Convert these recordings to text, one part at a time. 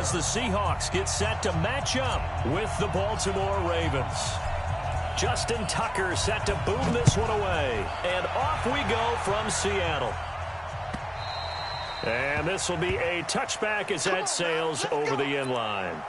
as the Seahawks get set to match up with the Baltimore Ravens. Justin Tucker set to boom this one away. And off we go from Seattle. And this will be a touchback as that sails over the end line.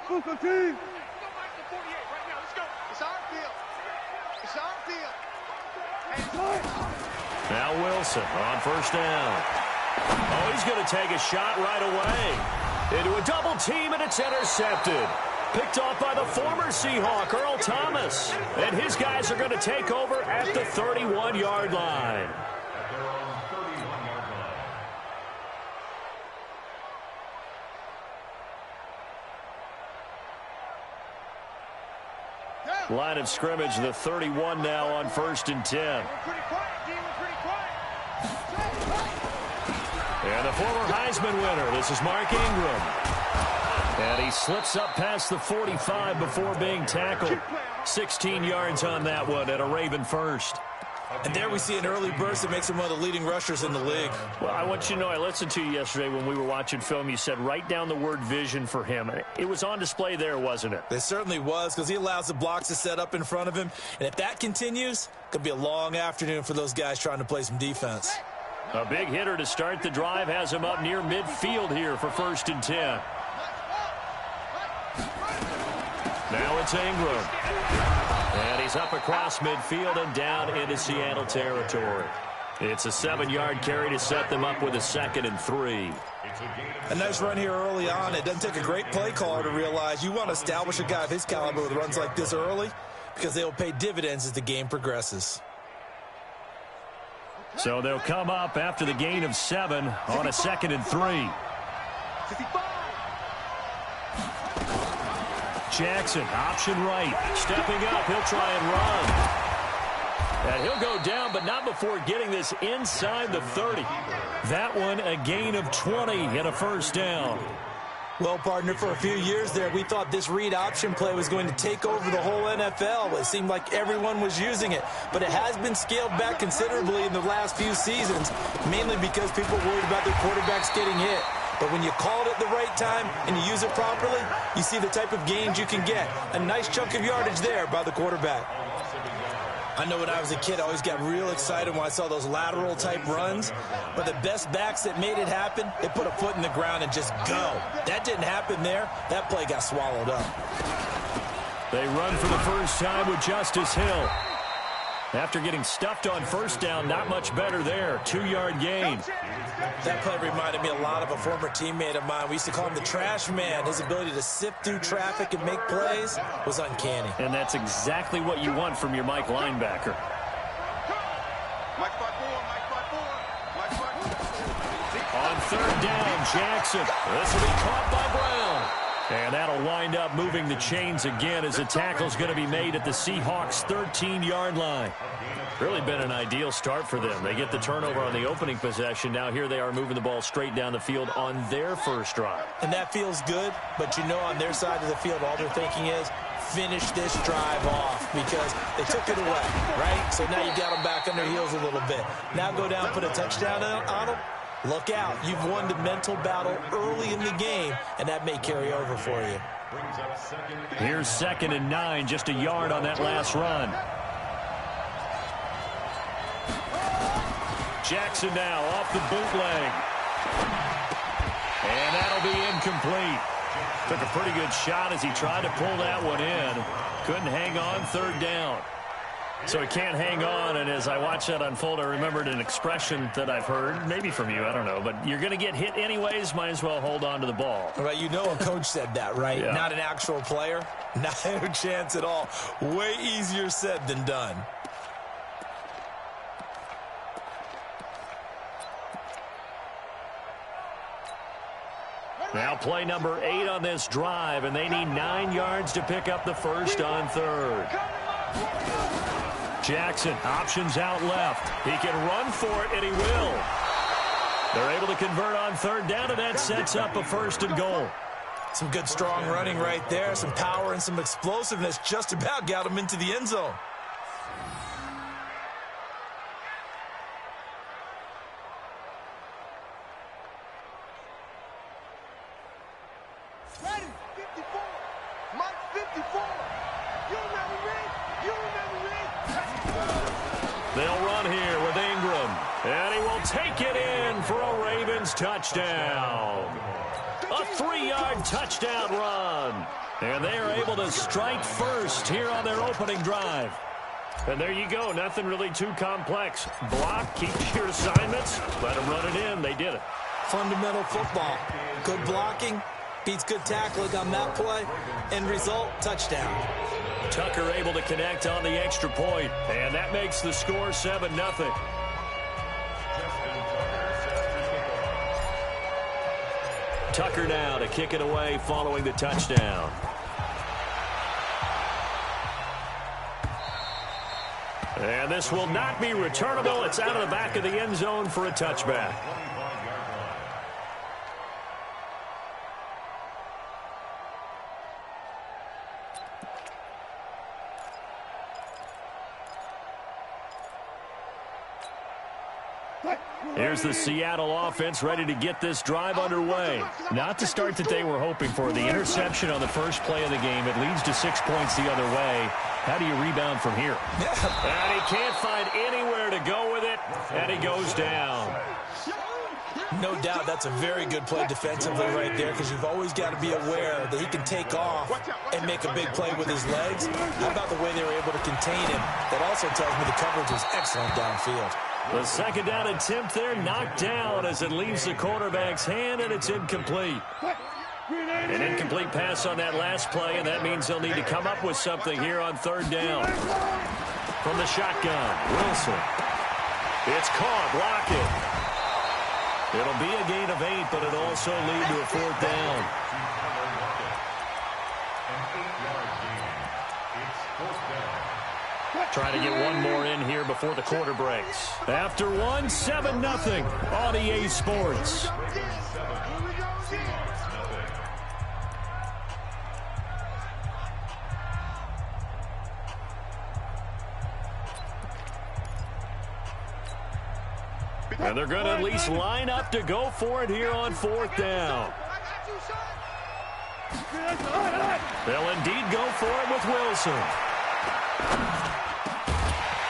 Let's go, team. Go back to 48 right now. Let's go. It's our field. It's our field. Now Wilson on first down. Oh, he's going to take a shot right away. Into a double team, and it's intercepted. Picked off by the former Seahawk, Earl Thomas. And his guys are going to take over at the 31-yard line. Line of scrimmage, the 31 now on 1st and 10. And the former Heisman winner, this is Mark Ingram. And he slips up past the 45 before being tackled. 16 yards on that one at a Raven first. And there we see an early burst that makes him one of the leading rushers in the league. Well, I want you to know, I listened to you yesterday when we were watching film. You said write down the word vision for him. It was on display there, wasn't it? It certainly was, because he allows the blocks to set up in front of him. And if that continues, it could be a long afternoon for those guys trying to play some defense. A big hitter to start the drive has him up near midfield here for 1st and 10. Now it's Ingram. And he's up across midfield and down into Seattle territory. It's a 7-yard carry to set them up with a 2nd and 3. A nice run here early on. It doesn't take a great play caller to realize you want to establish a guy of his caliber with runs like this early, because they will pay dividends as the game progresses. So they'll come up after the gain of 7 on a 2nd and 3. Jackson, option right. Stepping up, he'll try and run. And he'll go down, but not before getting this inside the 30. That one, a gain of 20 and a 1st down. Well, partner, for a few years there, we thought this read option play was going to take over the whole NFL. It seemed like everyone was using it. But it has been scaled back considerably in the last few seasons, mainly because people are worried about their quarterbacks getting hit. But when you call it at the right time and you use it properly, you see the type of gains you can get. A nice chunk of yardage there by the quarterback. I know when I was a kid, I always got real excited when I saw those lateral-type runs. But the best backs that made it happen, they put a foot in the ground and just go. That didn't happen there. That play got swallowed up. They run for the first time with Justice Hill. After getting stuffed on 1st down, not much better there. 2-yard gain. That play reminded me a lot of a former teammate of mine. We used to call him the trash man. His ability to sift through traffic and make plays was uncanny. And that's exactly what you want from your Mike linebacker. On 3rd down, Jackson. This will be caught by Brown. And that'll wind up moving the chains again as the tackle's going to be made at the Seahawks' 13-yard line. Really been an ideal start for them. They get the turnover on the opening possession. Now here they are moving the ball straight down the field on their first drive. And that feels good, but you know on their side of the field all they're thinking is finish this drive off because they took it away, right? So now you got them back on their heels a little bit. Now go down, put a touchdown on them. Look out. You've won the mental battle early in the game, and that may carry over for you. Here's 2nd and 9, just a yard on that last run. Jackson now off the bootleg. And that'll be incomplete. Took a pretty good shot as he tried to pull that one in. Couldn't hang on 3rd down. So he can't hang on, and as I watched that unfold, I remembered an expression that I've heard, maybe from you, I don't know, but you're going to get hit anyways, might as well hold on to the ball. Well, you know a coach said that, right? Yeah. Not an actual player. Not a chance at all. Way easier said than done. Now play number 8 on this drive, and they need 9 yards to pick up the first on 3rd. Jackson, options out left. He can run for it, and he will. able to convert on third down, and that sets up a 1st and goal. Some good, strong running right there. Some power and some explosiveness just about got him into the end zone. Ready, 54. Mike 54. You remember me? You remember me? They'll run here with Ingram, and he will take it in for a Ravens touchdown. A 3-yard touchdown run. And they are able to strike first here on their opening drive. And there you go. Nothing really too complex. Block, keep your assignments, let them run it in. They did it. Fundamental football. Good blocking beats good tackling on that play. End result, touchdown. Tucker able to connect on the extra point, and that makes the score 7-0. Tucker now to kick it away following the touchdown. And this will not be returnable. It's out of the back of the end zone for a touchback. Here's the Seattle offense ready to get this drive underway. Not the start that they were hoping for. The interception on the first play of the game. It leads to 6 points the other way. How do you rebound from here? And he can't find anywhere to go with it, and he goes down. No doubt that's a very good play defensively right there, because you've always got to be aware that he can take off and make a big play with his legs. How about the way they were able to contain him? That also tells me the coverage was excellent downfield. The second down attempt there knocked down as it leaves the quarterback's hand, and it's incomplete. An incomplete pass on that last play, and that means they'll need to come up with something here on third down. From the shotgun, Wilson. It's caught, blocking. It'll be a gain of 8, but it'll also lead to a 4th down. Trying to get one more in here before the quarter breaks. After one, 7-0 on EA Sports. And they're going to at least line up to go for it here on 4th down. They'll indeed go for it with Wilson.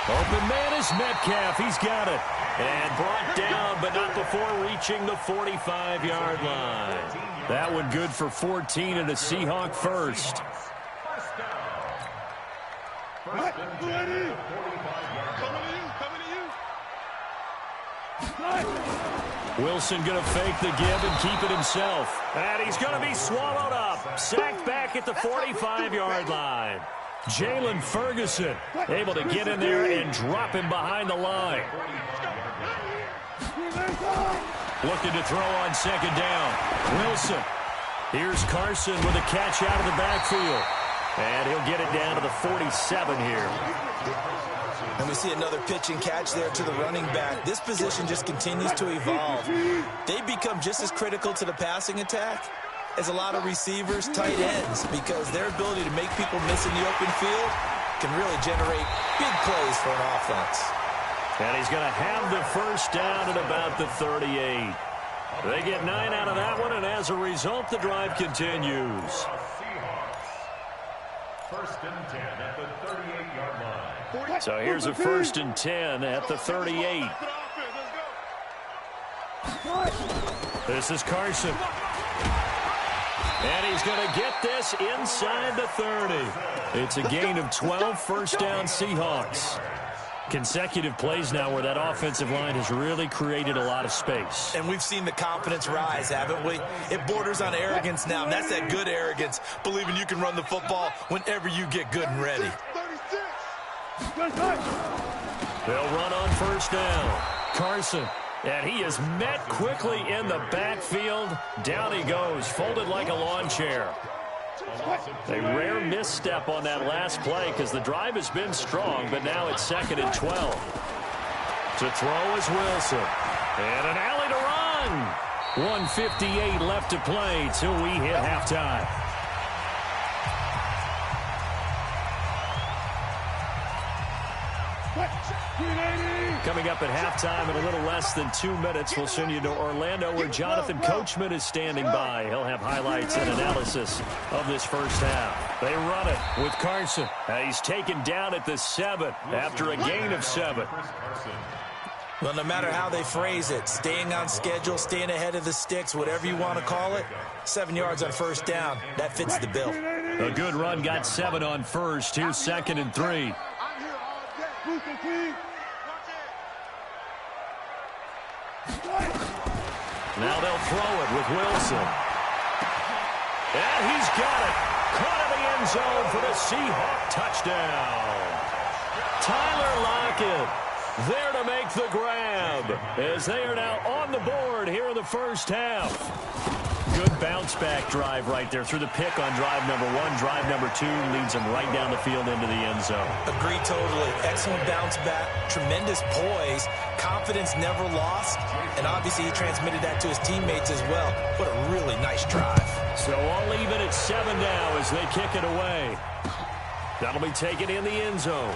Open man is Metcalf. He's got it. And brought down, but not before reaching the 45-yard line. That one good for 14 and a Seahawk first. Wilson going to fake the give and keep it himself. And he's going to be swallowed up. Sacked back at the 45-yard line. Jalen Ferguson able to get in there and drop him behind the line. Looking to throw on second down. Wilson. Here's Carson with a catch out of the backfield. And he'll get it down to the 47 here. And we see another pitch and catch there to the running back. This position just continues to evolve. They become just as critical to the passing attack as a lot of receivers, tight ends, because their ability to make people miss in the open field can really generate big plays for an offense. And he's going to have the first down at about the 38. They get 9 out of that one, and as a result, the drive continues. First and 10 at the 38-yard line. So here's a 1st and 10 at the 38. This is Carson. And he's going to get this inside the 30. It's a gain of 12, first down Seahawks. Consecutive plays now where that offensive line has really created a lot of space. And we've seen the confidence rise, haven't we? It borders on arrogance now, and that's that good arrogance, believing you can run the football whenever you get good and ready. They'll run on first down. Carson. And he is met quickly in the backfield. Down he goes, folded like a lawn chair. A rare misstep on that last play because the drive has been strong, but now it's 2nd and 12. To throw is Wilson. And an alley to run. 1:58 left to play till we hit halftime. Coming up at halftime in a little less than 2 minutes, we'll send you to Orlando where Jonathan Coachman is standing by. He'll have highlights and analysis of this first half. They run it with Carson. He's taken down at the 7 after a gain of 7. Well, no matter how they phrase it, staying on schedule, staying ahead of the sticks, whatever you want to call it, 7 yards on first down, that fits the bill. A good run got 7 on first, 2 second and 3. Now they'll throw it with Wilson. And he's got it. Caught in the end zone for the Seahawk touchdown. Tyler Lockett there to make the grab as they are now on the board here in the first half. Good bounce-back drive right there through the pick on drive number 1. Drive number 2 leads them right down the field into the end zone. Agreed totally. Excellent bounce-back, tremendous poise, confidence never lost, and obviously he transmitted that to his teammates as well. What a really nice drive. So all even at 7 now as they kick it away. That'll be taken in the end zone.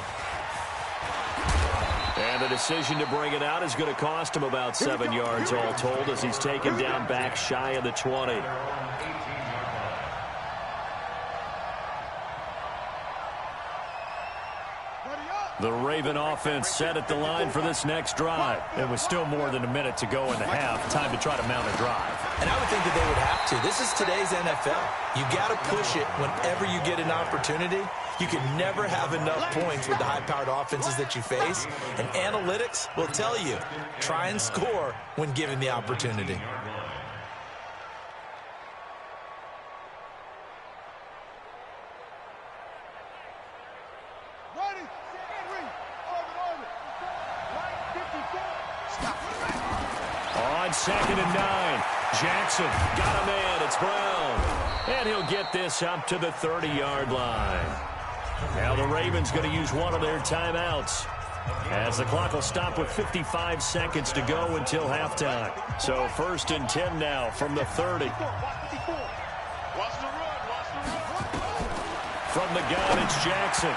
And the decision to bring it out is going to cost him about 7 yards all told as he's taken down back shy of the 20. The Raven offense set at the line for this next drive. It was still more than a minute to go in the half. Time to try to mount a drive. And I would think that they would have to. This is today's NFL. You got to push it whenever you get an opportunity. You can never have enough points with the high-powered offenses that you face. And analytics will tell you, try and score when given the opportunity. On 2nd and 9, Jackson got a man. It's Brown. And he'll get this up to the 30-yard line. Now the Ravens going to use one of their timeouts as the clock will stop with 55 seconds to go until halftime. So 1st and 10 now from the 30. From the gun, it's Jackson.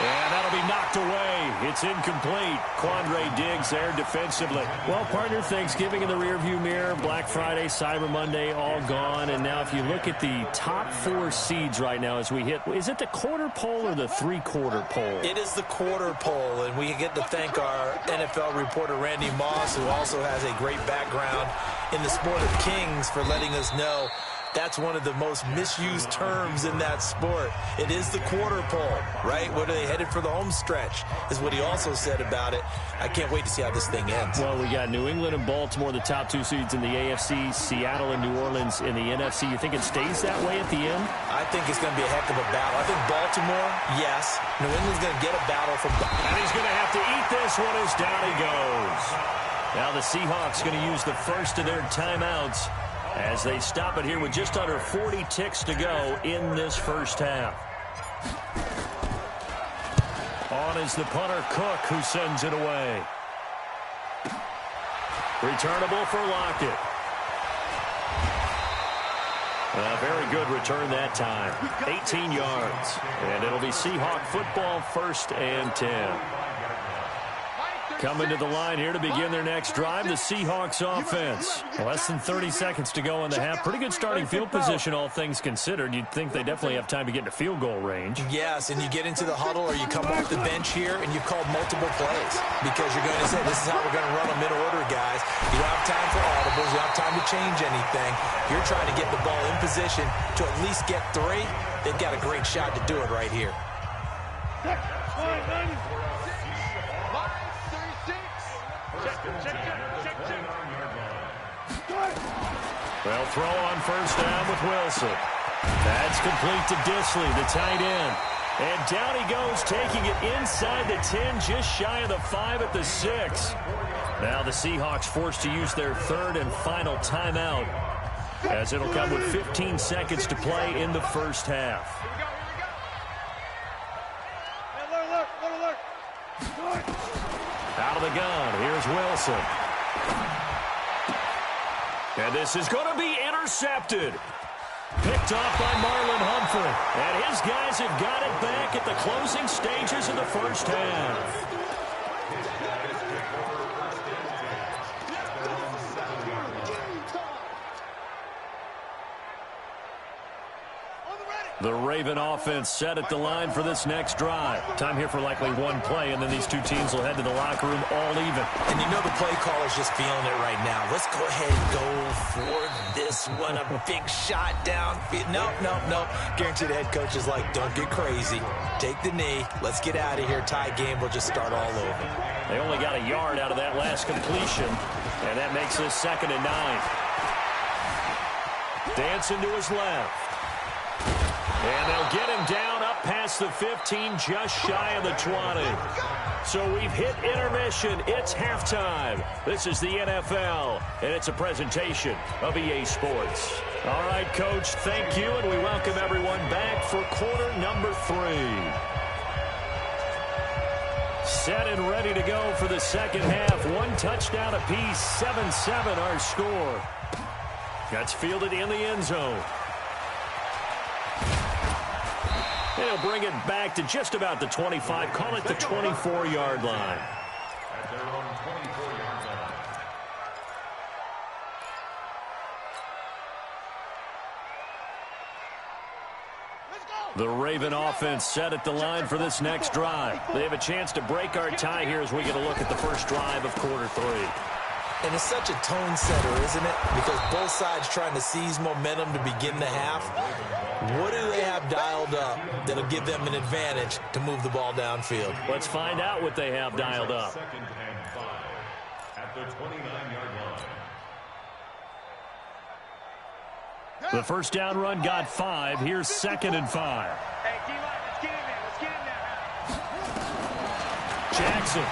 And that'll be knocked away. It's incomplete. Quandre Diggs there defensively. Well, partner, Thanksgiving in the rearview mirror, Black Friday, Cyber Monday, all gone. And now if you look at the top 4 seeds right now as we hit, is it the quarter pole or the 3/4 pole? It is the quarter pole, and we get to thank our NFL reporter, Randy Moss, who also has a great background in the sport of kings, for letting us know that's one of the most misused terms in that sport. It is the quarter pole, right? What are they headed for the home stretch is what he also said about it. I can't wait to see how this thing ends. Well, we got New England and Baltimore, the top 2 seeds in the AFC, Seattle and New Orleans in the NFC. You think it stays that way at the end? I think it's going to be a heck of a battle. I think Baltimore, yes. New England's going to get a battle from... And he's going to have to eat this one as down he goes. Now the Seahawks going to use the first of their timeouts as they stop it here with just under 40 ticks to go in this first half. On is the punter, Cook, who sends it away. Returnable for Lockett. A very good return that time. 18 yards. And it'll be Seahawk football, 1st and 10. Coming to the line here to begin their next drive, the Seahawks offense. Less than 30 seconds to go in the half. Pretty good starting field position, all things considered. You'd think they definitely have time to get into field goal range. Yes, and you get into the huddle or you come off the bench here and you call multiple plays because you're going to say, this is how we're going to run them in order, guys. You don't have time for audibles. You don't have time to change anything. You're trying to get the ball in position to at least get 3. They've got a great shot to do it right here. They'll throw on 1st down with Wilson. That's complete to Disley, the tight end. And down he goes, taking it inside the 10, just shy of the 5 at the 6. Now the Seahawks forced to use their 3rd and final timeout, as it'll come with 15 seconds to play in the first half. Out of the gun, here's Wilson. And this is going to be intercepted. Picked off by Marlon Humphrey. And his guys have got it back at the closing stages of the first half. The Raven offense set at the line for this next drive. Time here for likely one play, and then these two teams will head to the locker room all even. And you know the play caller's just feeling it right now. Let's go ahead and go for this one. A big shot down. Nope. Guaranteed the head coach is like, don't get crazy. Take the knee. Let's get out of here. Tie game. We'll just start all over. They only got a yard out of that last completion, and that makes this 2nd and 9. Dancing to his left. And they'll get him down up past the 15, just shy of the 20. So we've hit intermission. It's halftime. This is the NFL, and it's a presentation of EA Sports. All right, Coach, thank you, and we welcome everyone back for quarter number 3. Set and ready to go for the second half. One touchdown apiece, 7-7 our score. That's fielded in the end zone. They'll bring it back to just about the 25. Call it the 24-yard line. At their own 24-yard line. The Raven offense set at the line for this next drive. They have a chance to break our tie here as we get a look at the first drive of quarter 3. And it's such a tone setter, isn't it? Because both sides trying to seize momentum to begin the half. What do they have dialed up that'll give them an advantage to move the ball downfield? Let's find out what they have dialed up. 2nd and 5 at the 29-yard line. The first down run got 5. Here's 2nd and 5. Hey, D-line, let's get in there. Let's get in there. Jackson.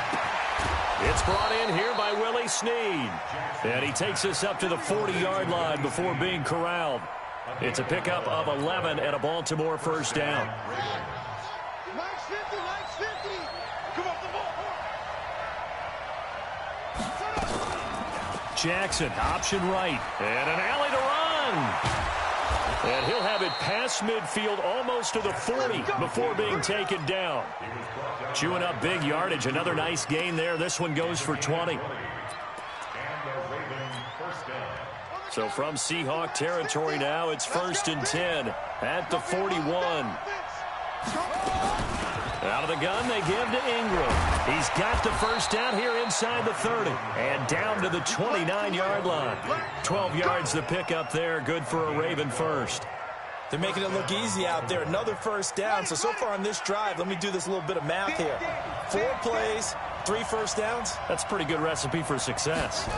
It's brought in here by Willie Snead. And he takes us up to the 40-yard line before being corralled. It's a pickup of 11 and a Baltimore first down. Nice 50. Come on, the ball. Jackson, option right. And an alley to run. And he'll have it past midfield almost to the 40 before being taken down. Chewing up big yardage. Another nice gain there. This one goes for 20. So from Seahawk territory now, it's 1st and 10 at the 41. Out of the gun, they give to Ingram. He's got the first down here inside the 30 and down to the 29-yard line. 12 yards the pickup there. Good for a Raven first. They're making it look easy out there. Another first down. So far on this drive, let me do this little bit of math here. 4 plays, 3 first downs. That's a pretty good recipe for success.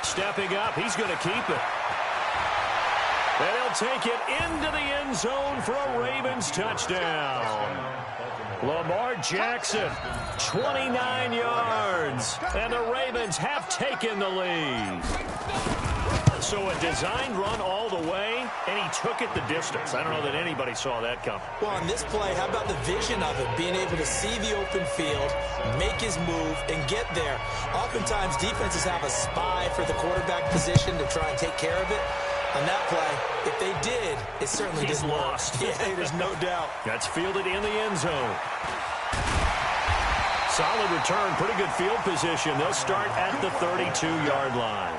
Stepping up, he's going to keep it. And he'll take it into the end zone for a Ravens touchdown. Lamar Jackson, 29 yards. And the Ravens have taken the lead. So a designed run all the way, and he took it the distance. I don't know that anybody saw that coming. Well, on this play, how about the vision of it? Being able to see the open field, make his move, and get there. Oftentimes, defenses have a spy for the quarterback position to try and take care of it. On that play, if they did, it certainly He's didn't lost. work. Yeah, there's no doubt. That's fielded in the end zone. Solid return, pretty good field position. They'll start at the 32-yard line.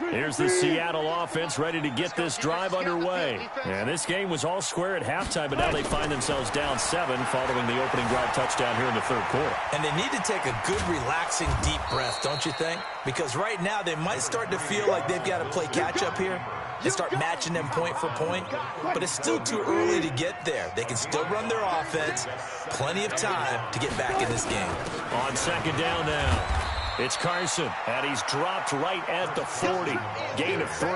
Here's the Seattle offense ready to get this drive underway. And this game was all square at halftime, but now they find themselves down 7 following the opening drive touchdown here in the 3rd quarter. And they need to take a good, relaxing, deep breath, don't you think? Because right now they might start to feel like they've got to play catch-up here and start matching them point for point. But it's still too early to get there. They can still run their offense. Plenty of time to get back in this game. On 2nd down now. It's Carson, and he's dropped right at the 40. Gain of 3.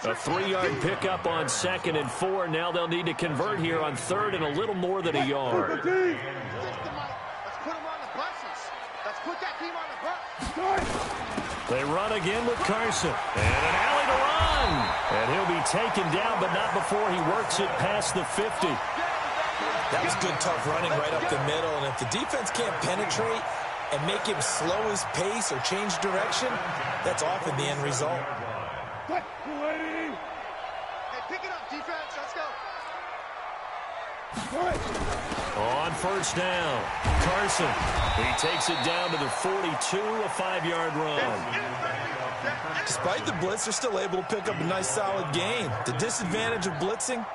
A 3-yard pickup on 2nd and 4. Now they'll need to convert here on 3rd and a little more than a yard. Let's put him on the buses. Let's put that team on the bus. They run again with Carson. And an alley to run. And he'll be taken down, but not before he works it past the 50. That was good, tough running right up the middle. And if the defense can't penetrate and make him slow his pace or change direction, that's often the end result. Hey, pick it up, defense. Let's go. On first down, Carson. He takes it down to the 42, a 5-yard run. Despite the blitz, they're still able to pick up a nice, solid gain. The disadvantage of blitzing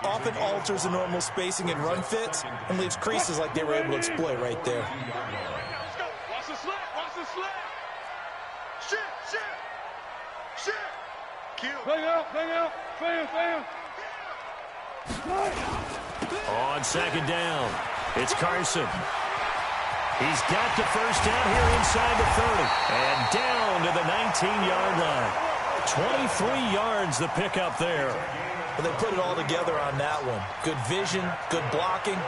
often alters the normal spacing and run fits and leaves creases like they were able to exploit right there. Let's go. Watch the slant. Watch the slant. Shit. Kill. Hang out. Fan. On second down, it's Carson. He's got the first down here inside the 30. And down to the 19-yard line. 23 yards the pickup there. Well, they put it all together on that one. Good vision, good blocking.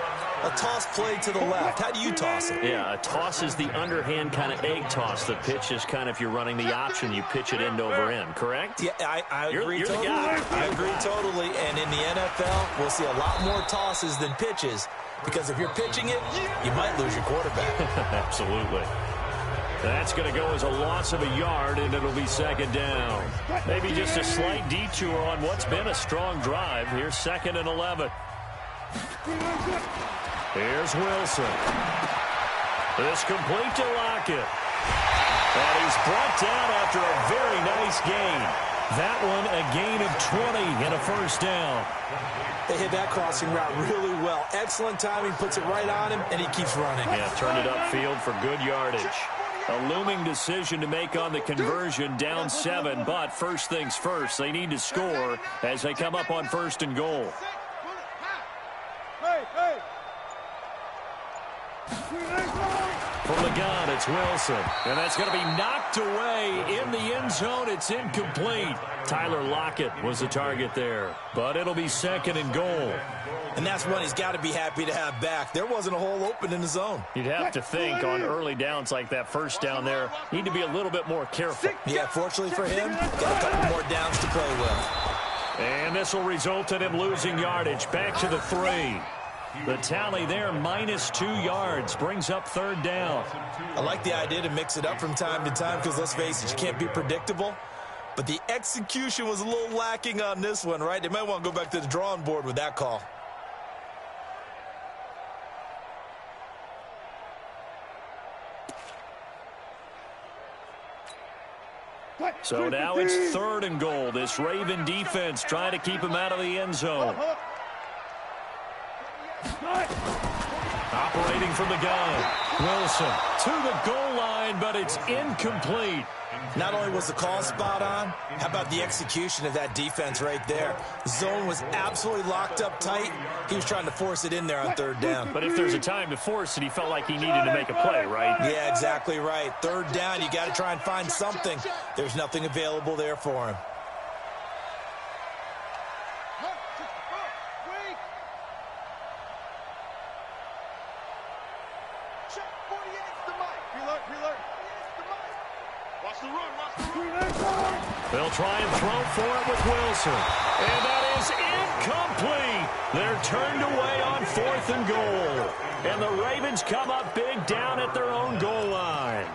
A toss play to the left. How do you toss it? Yeah, a toss is the underhand kind of egg toss. The pitch is kind of, if you're running the option, you pitch it end over end, correct? Yeah, I agree You're totally. the guy. I agree totally. And in the NFL, we'll see a lot more tosses than pitches. Because if you're pitching it, you might lose your quarterback. Absolutely. That's going to go as a loss of a yard, and it'll be second down. Maybe just a slight detour on what's been a strong drive. Here's 2nd and 11. Here's Wilson. This complete to Lockett. And he's brought down after a very nice gain. That one a gain of 20 and a first down. They hit that crossing route really well. Excellent timing, puts it right on him, and he keeps running. Yeah, turned it upfield for good yardage. A looming decision to make on the conversion, down 7, but first things first, they need to score as they come up on 1st and goal. Hey. From the gun, it's Wilson. And that's going to be knocked away in the end zone. It's incomplete. Tyler Lockett was the target there. But it'll be 2nd and goal. And that's one he's got to be happy to have back. There wasn't a hole open in the zone. You'd have to think on early downs like that first down there, need to be a little bit more careful. Yeah, fortunately for him, got a couple more downs to play with. And this will result in him losing yardage. Back to the 3. The tally there, -2 yards, brings up 3rd down. I like the idea to mix it up from time to time because, let's face it, you can't be predictable. But the execution was a little lacking on this one, right? They might want to go back to the drawing board with that call. So now it's 3rd and goal. This Raven defense trying to keep him out of the end zone. Operating from the gun. Wilson to the goal line, but it's incomplete. Not only was the call spot on, how about the execution of that defense right there? The zone was absolutely locked up tight. He was trying to force it in there on 3rd down. But if there's a time to force it, he felt like he needed to make a play, right? Yeah, exactly right. 3rd down, you got to try and find something. There's nothing available there for him. They'll try and throw for it with Wilson. And that is incomplete. They're turned away on 4th and goal. And the Ravens come up big down at their own goal line.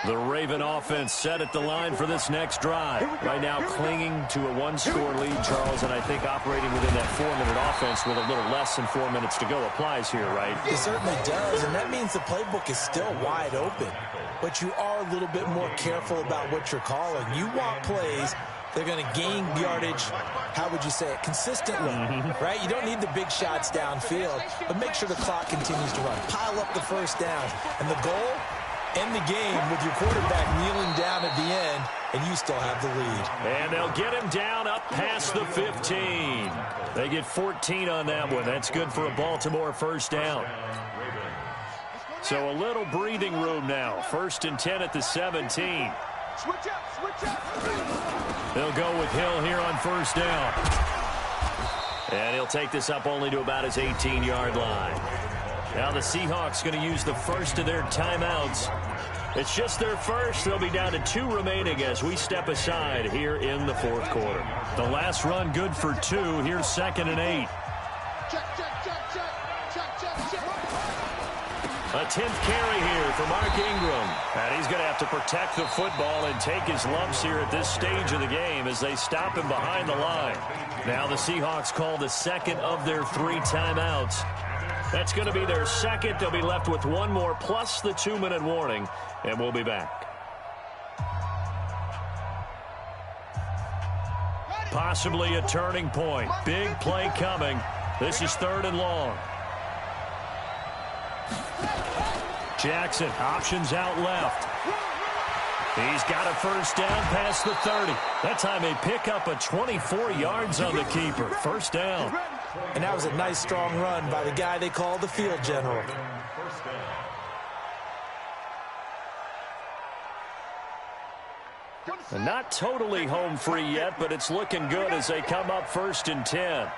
The Raven offense set at the line for this next drive. Right now clinging to a 1-score lead, Charles, and I think operating within that 4-minute offense with a little less than 4 minutes to go applies here, right? It certainly does, and that means the playbook is still wide open. But you are a little bit more careful about what you're calling. You want plays that are going to gain yardage, how would you say it, consistently, right? You don't need the big shots downfield, but make sure the clock continues to run. Pile up the first downs, and the goal, end the game with your quarterback kneeling down at the end, and you still have the lead. And they'll get him down up past the 15. They get 14 on that one. That's good for a Baltimore first down. So a little breathing room now. 1st and 10 at the 17. Switch up. They'll go with Hill here on first down. And he'll take this up only to about his 18-yard line. Now the Seahawks going to use the first of their timeouts. It's just their first. They'll be down to 2 remaining as we step aside here in the fourth quarter. The last run good for 2. Here's 2nd and 8. A 10th carry here for Mark Ingram. And he's going to have to protect the football and take his lumps here at this stage of the game as they stop him behind the line. Now the Seahawks call the second of their 3 timeouts. That's going to be their second. They'll be left with 1 more plus the 2-minute warning, and we'll be back. Possibly a turning point. Big play coming. This is 3rd and long. Jackson options out left. He's got a first down past the 30. That time they pick up a 24 yards on the keeper. First down. And that was a nice, strong run by the guy they call the field general. And not totally home free yet, but it's looking good as they come up 1st and 10.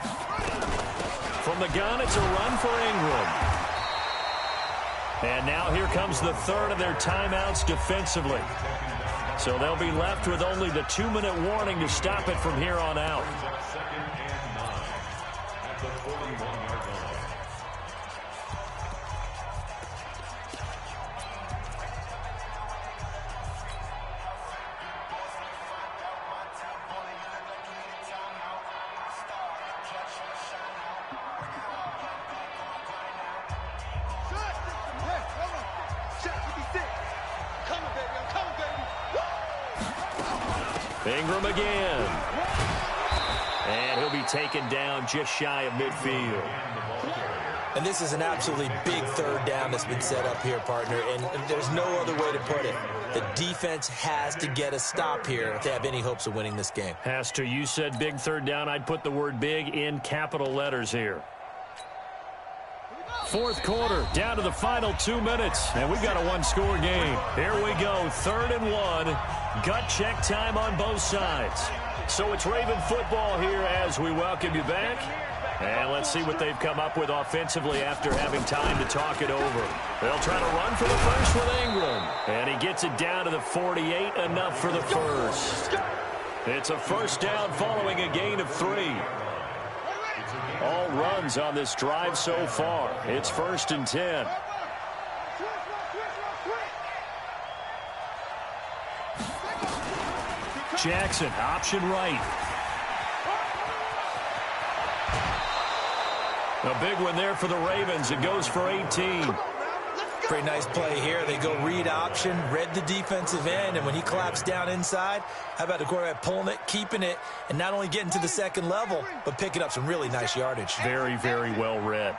From the gun, it's a run for Ingram. And now here comes the 3rd of their timeouts defensively. So they'll be left with only the 2-minute warning to stop it from here on out. Ingram again. And he'll be taken down just shy of midfield. And this is an absolutely big 3rd down that's been set up here, partner, and there's no other way to put it. The defense has to get a stop here if they have any hopes of winning this game. Has to. You said big 3rd down. I'd put the word big in capital letters here. 4th quarter, down to the final 2 minutes, and we've got a 1-score game. Here we go, 3rd and 1. Gut check time on both sides. So it's Raven football here as we welcome you back. And let's see what they've come up with offensively after having time to talk it over. They'll try to run for the first with Ingram. And he gets it down to the 48, enough for the first. It's a first down following a gain of 3. All runs on this drive so far. It's 1st and 10. Jackson, option right. A big one there for the Ravens. It goes for 18. Pretty nice play here. They go read option, read the defensive end, and when he claps down inside, how about the quarterback pulling it, keeping it, and not only getting to the 2nd level, but picking up some really nice yardage. Very, very well read.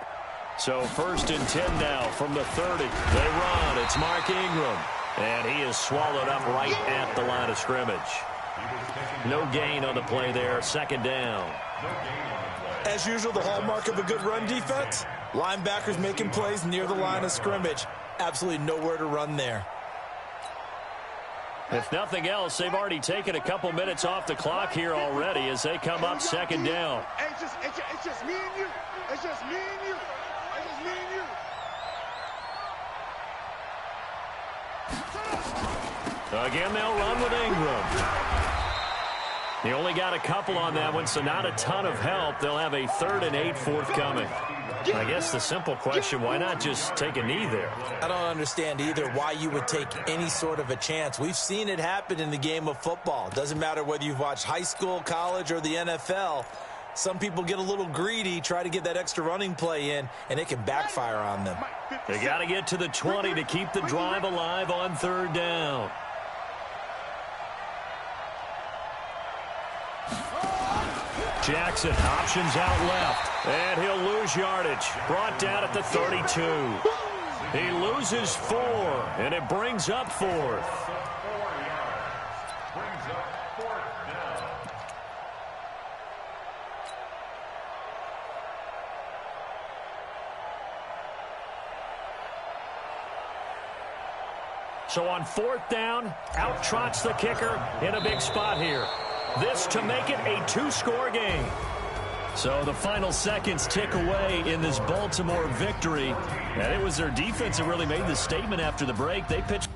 So 1st and 10 now from the 30. They run. It's Mark Ingram. And he is swallowed up right at the line of scrimmage. No gain on the play there. 2nd down. As usual, the hallmark of a good run defense, linebackers making plays near the line of scrimmage. Absolutely nowhere to run there. If nothing else, they've already taken a couple minutes off the clock here already as they come up 2nd down. It's just me and you. It's just me and you. It's just me and you. Again, they'll run with Ingram. He only got a couple on that one, so not a ton of help. They'll have a 3rd and 8 forthcoming. I guess the simple question, why not just take a knee there? I don't understand either why you would take any sort of a chance. We've seen it happen in the game of football. It doesn't matter whether you've watched high school, college, or the NFL. Some people get a little greedy, try to get that extra running play in, and it can backfire on them. They got to get to the 20 to keep the drive alive on 3rd down. Jackson options out left, and he'll lose yardage. Brought down at the 32. He loses 4, and it brings up 4th. So on 4th down, out trots the kicker in a big spot here. This to make it a 2-score game. So the final seconds tick away in this Baltimore victory. And it was their defense that really made the statement after the break. They pitched